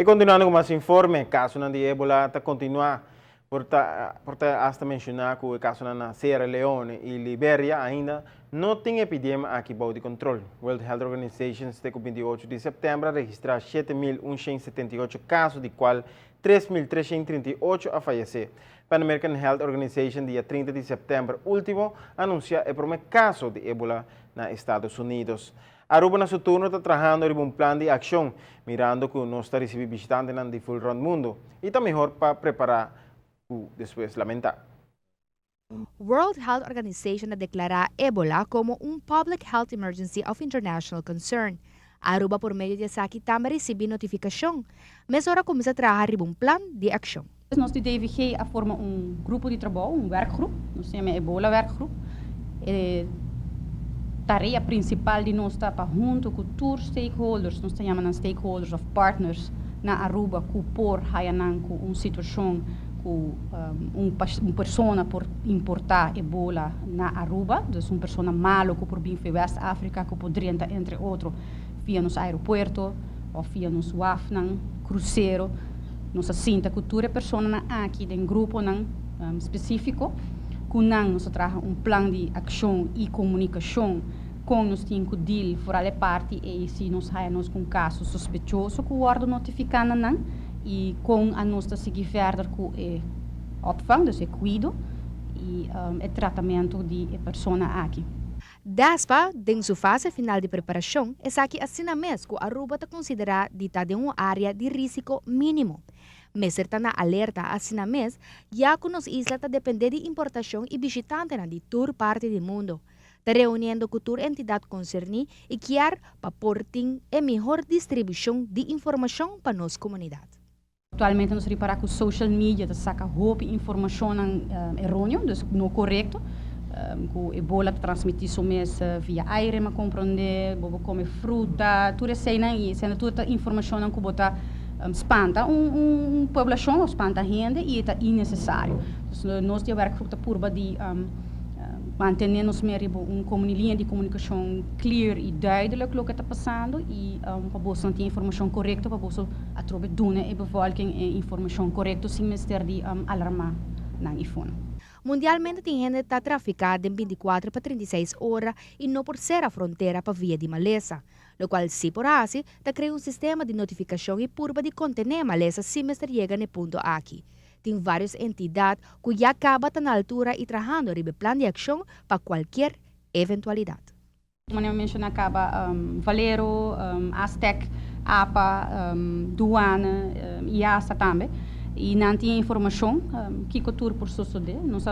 E continuando com mais informe, caso de Ebola está continua porta hasta mencionar que o caso na Sierra Leone e Libéria ainda não tem epidemia aqui bajo de controle. World Health Organization este 28 de setembro registra 7.178 casos, de qual 3.338 a falecer. Pan American Health Organization, dia 30 de setembro último, anuncia o primeiro caso de Ebola nos Estados Unidos. Aruba, na seu turno, está trabalhando em um plano de ação, mirando que nós está recebendo visitantes de full round mundo e está melhor para preparar o depois lamentar. World Health Organization declara Ebola como public health emergency of international concern. Aruba, por meio de essa aqui, também recebe notificação, mas agora começa a trabalhar em um plano de ação. Nós de DVG forma grupo de trabalho, werkgroep, nós chamamos Ebola werkgroep. Tarefa principal de nós está para junto com todos os stakeholders, nós chamamos stakeholders of partners na Aruba, que por hayanan com situação com pessoa por importar Ebola na Aruba, então pessoa malo que por vir para West África, que poderia entre outros via nos aeroporto ou via nos wafnan, cruzeiro, nossa cinta cultura pessoa aqui em grupo específico, que nós traz plano de ação e comunicação com nos tem que deal fora a parte e se nós temos com casos suspeitosos que o ordem notificando e com a nós seguir further com o opvang, dus cuido e o tratamento de pessoa aqui. DASPA, em sua fase final de preparação, é que assina mês que a Aruba está considerada de uma área de risco mínimo. Mas está na alerta assina mês, já que nos isla está depender de importação e visitantes de toda parte do mundo. Está reunindo com toda entidade concernida e quer para porting a melhor distribuição de informação para nossa comunidade. Atualmente nós reparamos que o social media está saca roupa e informação errônea, dus não correto. O Ebola transmitir somente via aire, mas compreender, bobo come fruta, tudo isso aí, sendo toda informação que bota espanta população, espanta gente e é innecessário. Nós temos a fruta purba de manter nos uma linha de comunicação clear e duidelijk o que está passando e para você ter informação correta para você atrobe doen e bevolking informação correta sem mister de alarmar na iPhone. Mundialmente tem gente que está traficada em 24 para 36 horas e não por ser a fronteira para via de maleza, o qual, se por assim, está criando sistema de notificação e purba de contener maleza se mister chega no ponto aqui. Tem várias entidades que já acabam na altura e trabalhando em plano de ação para qualquer eventualidade. Como eu mencionei, acaba Valero, Aztec, APA, Duana e ASA também. E não tem informação que cultura por suceder. Nós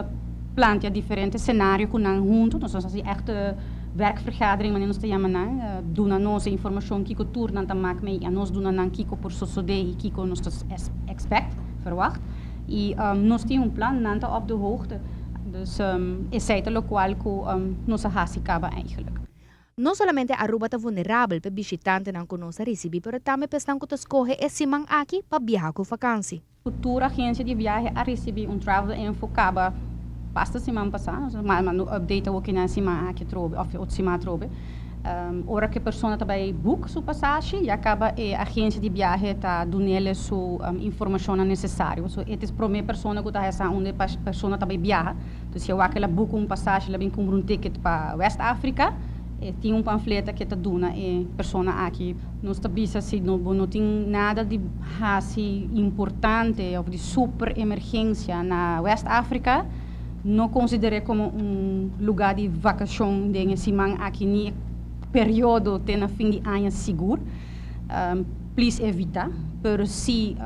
plantamos diferentes cenários com nós juntos. Nós fazemos echt werkvergadering, mas nós temos doen nossa informação que cultura não maak mee en nós doen que por suceder e que nós expect verwacht. E nós temos plano não op de hoogte. Dus is het lokaal que nós acaba eigenlijk. Não somente a Aruba está vulnerável para visitantes que não recebem, mas também pensam que escolhe esse man aqui para viajar com vacância. Futura agência de viagem a receber travel info acaba basta semana passada, mas no update o que na semana aqui trobe, ou outra semana trobe. Ora que a pessoa também book sua passagem e acaba a agência de viagem está dando sua informação necessária. So, é a primeira pessoa que está essa onde a pessoa também viaja. Então, se eu aquela book passagem, ela vem comprar ticket para West África. Tem panfleto que está dando a pessoa aqui. Não está vista se não tem nada de importante ou de super emergência na West África. Não considere como lugar de vacação de semana aqui nem período até na fim de ano seguro. Please evita. Pero se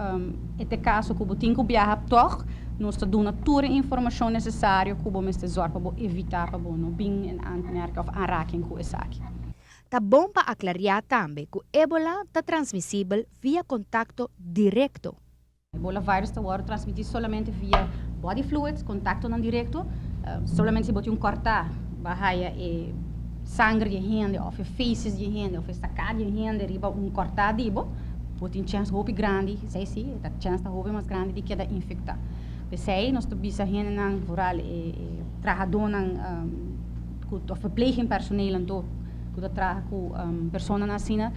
este caso que tem que viajar toch, nós está dando toda a informação necessária que você precisa para evitar para não vir em aanmerking of aanraking com essa aqui. Tá bom para aclarar também que o Ebola está transmissível via contato direto. O Ebola vírus está transmitido somente via body fluids, contato não direto, somente se você cortar, barraia e sangue de gente, ou faces de gente, ou sacada de gente, riba cortado, você tem chance roupa grande, sei sim, a chance da roupa mais grande de que infectar. Sei, nós temos a gente na rural trabalhador na verpleging personeel en to, que trabalha com pessoas na cena,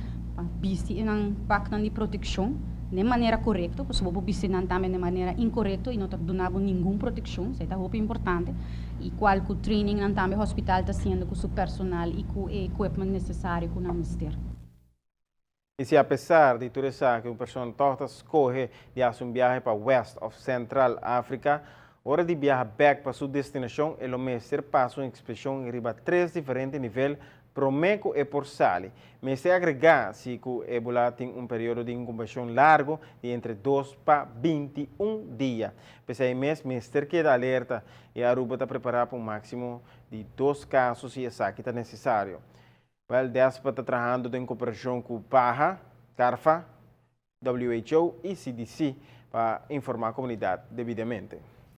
biste em pak de proteção, de maneira correta, porque se você ensinar também de maneira incorreta e não está dando nenhuma proteção, isso é muito importante. E qual que o training também o hospital está sendo com o seu personal e com o equipamento necessário que o ministério. E se apesar de tudo isso que uma pessoa torta escolhe de fazer viagem para West of Central África, hora de viajar back para sua destinação, o mestre passa uma expressão em 3 diferentes níveis promeco e por sali. Mas se agregar se que o Ebola tem um período de incubação largo de entre 2 para 21 dias. Pese a isso, mestre queda alerta e a Aruba está preparada para um máximo de 2 casos se essa que está necessário. Well, DESPA está trabalhando em cooperação com PAHA, CARFA, WHO e CDC para informar a comunidade devidamente.